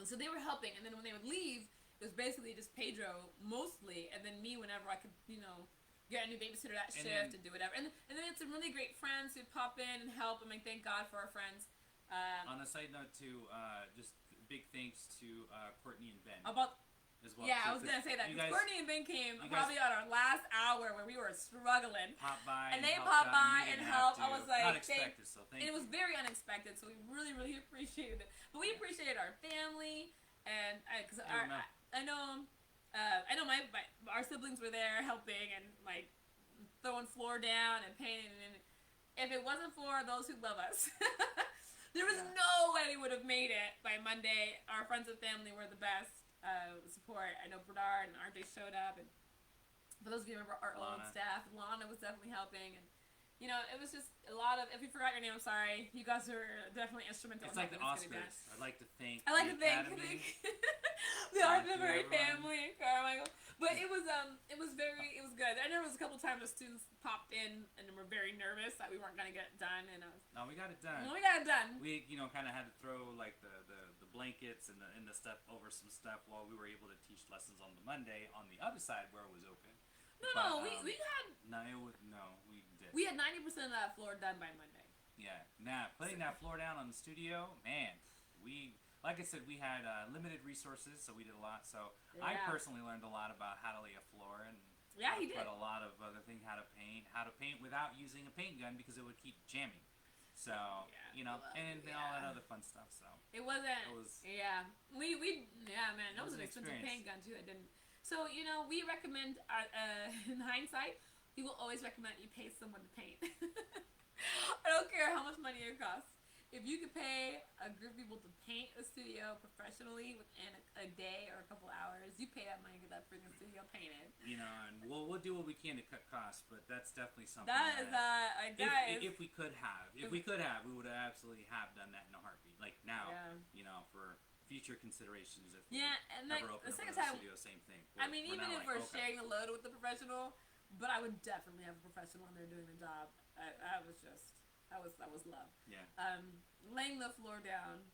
so they were helping, and then when they would leave, it was basically just Pedro mostly, and then me whenever I could, get a new babysitter that shift and do whatever. And then it's some really great friends who pop in and help. I mean, thank God for our friends. On a side note, too, just big thanks to Courtney and Ben. As well. Yeah, I was gonna say that because Courtney and Ben came probably on our last hour where we were struggling. And they popped by and helped. I was like, not expected, so thank you. It was very unexpected, so we really, really appreciated it. But we appreciated our family, and because I know our siblings were there helping and like throwing floor down and painting. And if it wasn't for those who love us, there was no way we would have made it by Monday. Our friends and family were the best. Support. I know Bernard and RJ showed up, and for those of you who remember our old staff, Lana was definitely helping, and it was just a lot of. If you forgot your name, I'm sorry. You guys are definitely instrumental. It's like the Oscars. I'd like to thank. the Artillery family, Carmichael. But it was good. I know there was a couple times the students popped in and were very nervous that we weren't gonna get it done, and no, we got it done. No, we got it done. We kind of had to throw like the blankets and the stuff over some stuff while we were able to teach lessons on the Monday on the other side where it was open. We had. We did. We had 90% of that floor done by Monday. Yeah. Now putting that floor down on the studio, man, like I said, we had limited resources, so we did a lot. So I personally learned a lot about how to lay a floor and he did. But a lot of other things, how to paint without using a paint gun because it would keep jamming. So and all that other fun stuff. So it was man, that was an expensive paint gun too. I didn't. So we recommend in hindsight, we will always recommend you pay someone to paint. I don't care how much money it costs. If you could pay a group of people to paint a studio professionally within a day or a couple hours, you pay that money to get that freaking studio painted. And we'll do what we can to cut costs, but that's definitely something. If we could have, we would have absolutely have done that in a heartbeat. Like now, for future considerations, if and ever open the up second a time, studio, same thing. Even if we're sharing the load with the professional, but I would definitely have a professional in there doing the job. That was love. Yeah. Laying the floor down.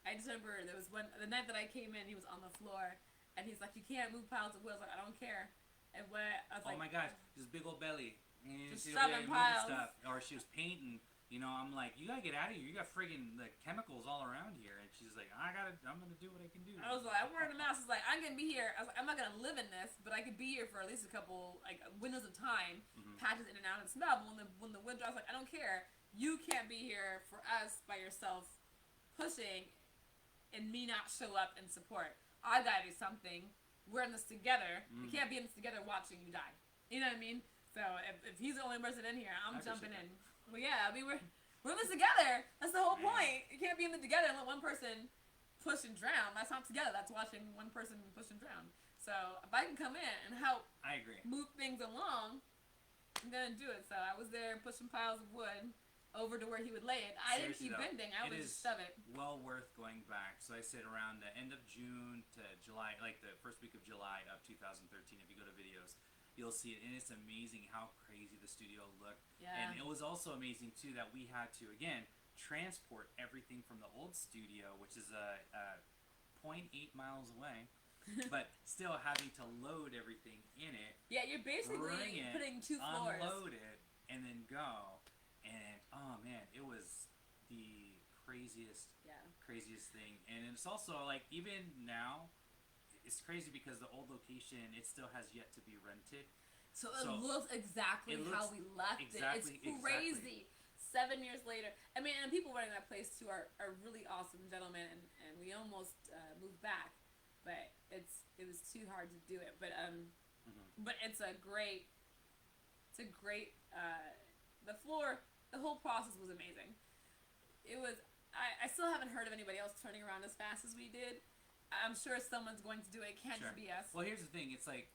I just remember there was the night that I came in, he was on the floor, and he's like, "You can't move piles of wood." I was like, "I don't care." And I was like, "Oh my gosh, this big old belly." And just shoving piles. Stuff. Or she was painting. I'm like, "You gotta get out of here. You got friggin' chemicals all around here." And she's like, I'm gonna do what I can do. I was like, I'm wearing a mask. I was like, I'm gonna be here. I was like, I'm not gonna live in this, but I could be here for at least a couple windows of time, patches in and out and smell. But when the wind drops, I don't care. You can't be here for us by yourself, pushing, and me not show up and support. I gotta do something. We're in this together. We can't be in this together watching you die. You know what I mean? So if he's the only person in here, I'm jumping in. Well, yeah, I mean we're in this together. That's the whole point. You can't be in it together and let one person push and drown. That's not together. That's watching one person push and drown. So if I can come in and help, I agree, move things along, I'm gonna do it. So I was there pushing piles of wood over to where he would lay it. I didn't keep bending. I would just shove it. Well worth going back. So I said around the end of June to July, like the first week of July of 2013. If you go to videos, you'll see it, and it's amazing how crazy the studio looked. Yeah. And it was also amazing too that we had to transport everything from the old studio, which is 0.8 miles away. But still having to load everything in it. Yeah, you're basically putting 2 floors. Unload it, and then go. And, oh man, it was the craziest thing. And it's also, even now, it's crazy because the old location, it still has yet to be rented. So it looks exactly how we left it. It's crazy. 7 years later. I mean, and people running that place, too, are really awesome gentlemen. And we almost moved back. But it was too hard to do it. But but it's a great the floor, the whole process was amazing. It was I still haven't heard of anybody else turning around as fast as we did. I'm sure someone's going to do it. It can't just be us. Well, here's the thing. It's like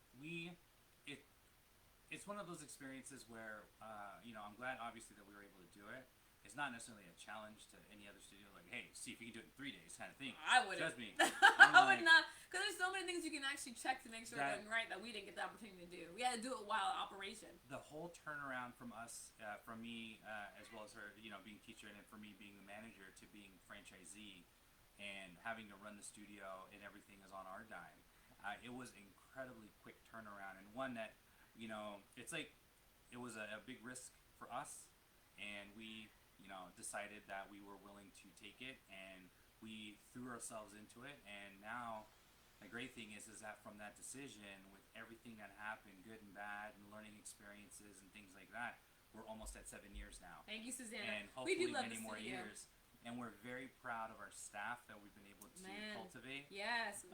it's one of those experiences where I'm glad obviously that we were able to do it. It's not necessarily a challenge to any other studio. Like, hey, see if you can do it in 3 days, kind of thing. I wouldn't. Trust me. I would not, because there's so many things you can actually check to make sure it's going right that we didn't get the opportunity to do. We had to do it while in operation. The whole turnaround from us, from me, as well as her, being teacher, and then for me being the manager to being franchisee, and having to run the studio and everything is on our dime. It was incredibly quick turnaround, and one that, it's like it was a big risk for us, and we, decided that we were willing to take it, and we threw ourselves into it. And now the great thing is that from that decision, with everything that happened, good and bad, and learning experiences and things like that, we're almost at 7 years now. Thank you, Susanna. And hopefully we do love many the more studio. years. And we're very proud of our staff that we've been able to cultivate. Yes,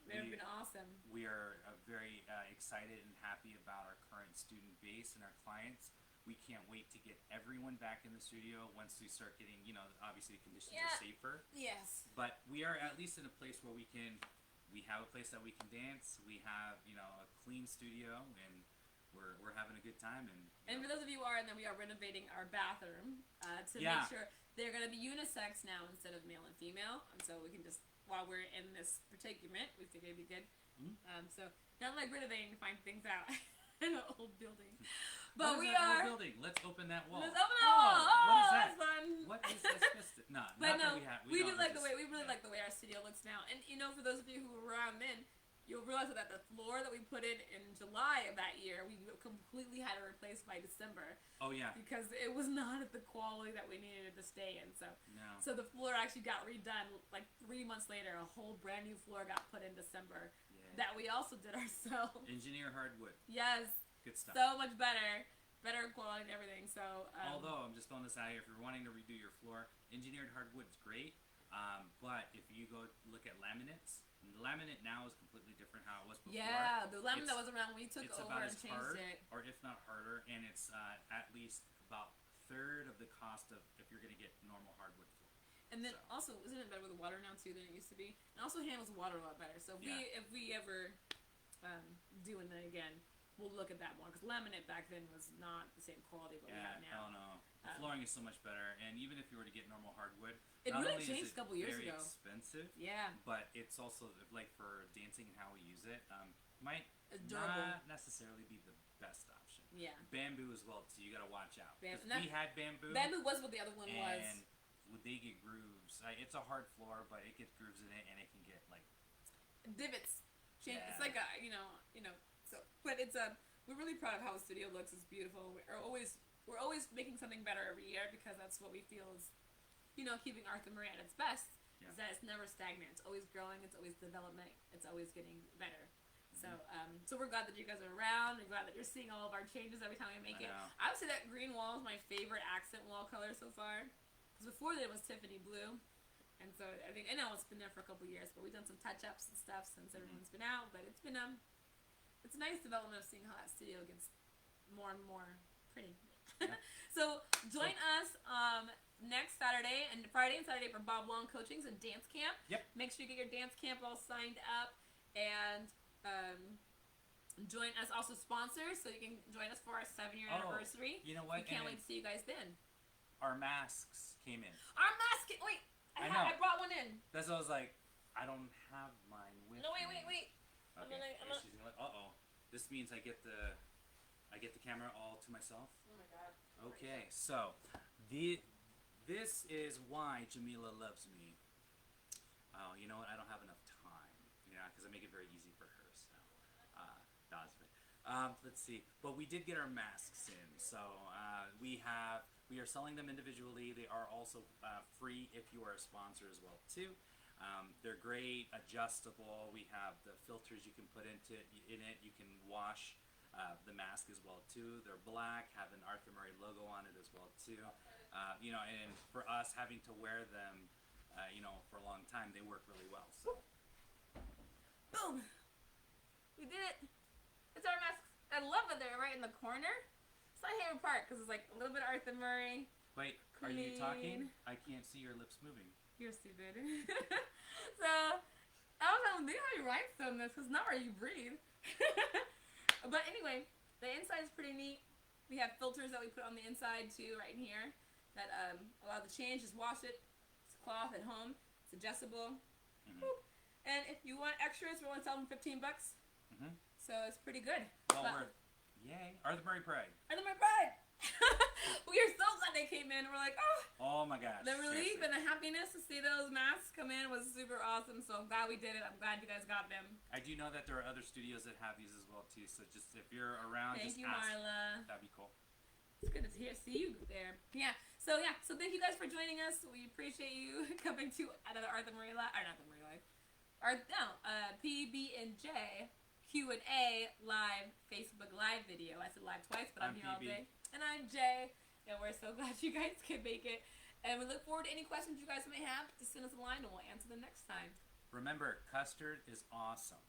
they've been awesome. We are very excited and happy about our current student base and our clients. We can't wait to get everyone back in the studio once we start getting, obviously conditions are safer. Yes. But we are at least in a place where we have a place that we can dance. We have, a clean studio, and we're having a good time. And for those of you who are, and then we are renovating our bathroom to make sure they're going to be unisex now instead of male and female. And so we can just, while we're in this predicament, we think it'd be good. Mm-hmm. So not like renovating to find things out in an old building. But we are. Old building. Let's open that wall. Let's open that wall. What is that? That's fun. What is this? No, but not no, that we really like the way our studio looks now. And for those of you who were around then, you'll realize that the floor that we put in July of that year, we completely had to replace by December. Oh yeah. Because it was not at the quality that we needed it to stay in. So the floor actually got redone like 3 months later. A whole brand new floor got put in December. Yeah. That we also did ourselves. Engineer hardwood. Yes. Good stuff. So much better quality and everything. So although I'm just throwing this out here, if you're wanting to redo your floor, engineered hardwood is great. But if you go look at laminates. The laminate now is completely different how it was before. Yeah, the laminate that was around when we took over and changed hard, it. Or if not harder, and it's at least about a third of the cost of if you're going to get normal hardwood floor. And then also, isn't it better with the water now too than it used to be? And also handles water a lot better. So if we ever doing that again, we'll look at that more, because laminate back then was not the same quality what we have now. Hell no. The flooring is so much better, and even if you were to get normal hardwood, it really changed a couple years ago. Very expensive. Yeah. But it's also like for dancing and how we use it, might not necessarily be the best option. Yeah. Bamboo as well too. You got to watch out. We had bamboo. Bamboo was what the other one was. And they get grooves. It's a hard floor, but it gets grooves in it, and it can get like divots. It's like a So, but it's we're really proud of how the studio looks. It's beautiful. We're always making something better every year, because that's what we feel is, keeping Arthur Murray at its best. Yeah. Is that it's never stagnant. It's always growing. It's always development. It's always getting better. Mm-hmm. So we're glad that you guys are around. We're glad that you're seeing all of our changes every time we make it. I would say that green wall is my favorite accent wall color so far. Because before that it was Tiffany blue. And so I know it's been there for a couple years, but we've done some touch-ups and stuff since everyone's been out. But it's been it's a nice development of seeing how that studio gets more and more pretty. Yeah. So join us next Saturday and Friday and Saturday for Bob Long Coachings and Dance Camp. Yep. Make sure you get your dance camp all signed up, and join us, also sponsors, so you can join us for our 7-year anniversary. You know what? We can't wait to see you guys then. Our masks came in. Wait, I brought one in. That's what I was like, I don't have mine with me. No, wait. Okay. She's gonna this means I get the camera all to myself. Oh my god. Okay, so this is why Jamila loves me. Oh, you know what? I don't have enough time. Because I make it very easy for her. So, let's see. But we did get our masks in. So we are selling them individually. They are also free if you are a sponsor as well too. They're great, adjustable. We have the filters you can put in it. You can wash the mask as well too. They're black, have an Arthur Murray logo on it as well too. And for us having to wear them, for a long time, they work really well. So. Boom! We did it! It's our masks. I love that they're right in the corner. It's my favorite part, because it's like a little bit Arthur Murray. Wait, are you talking? I can't see your lips moving. You're stupid. So, I don't know how you rhinestone this, because it's not where you breathe. But anyway, the inside is pretty neat. We have filters that we put on the inside too, right in here. that allow the change. Just wash it. It's a cloth at home. It's adjustable. And if you want extras, we're only selling $15. So it's pretty good. Well, yay. Are the Murray Pride? Are the Murray Pride? We are so glad they came in. We're like, oh my gosh. The relief and the happiness to see those masks come in was super awesome. So I'm glad we did it. I'm glad you guys got them. I do know that there are other studios that have these as well too. So just if you're around, Thank just you, ask. Marla. That'd be cool. It's good to see you there. So thank you guys for joining us. We appreciate you coming to another PB&J Q&A live Facebook live video. I said live twice, but I'm here all day. And I'm Jay, and we're so glad you guys can make it. And we look forward to any questions you guys may have. Just send us a line and we'll answer them next time. Remember, custard is awesome.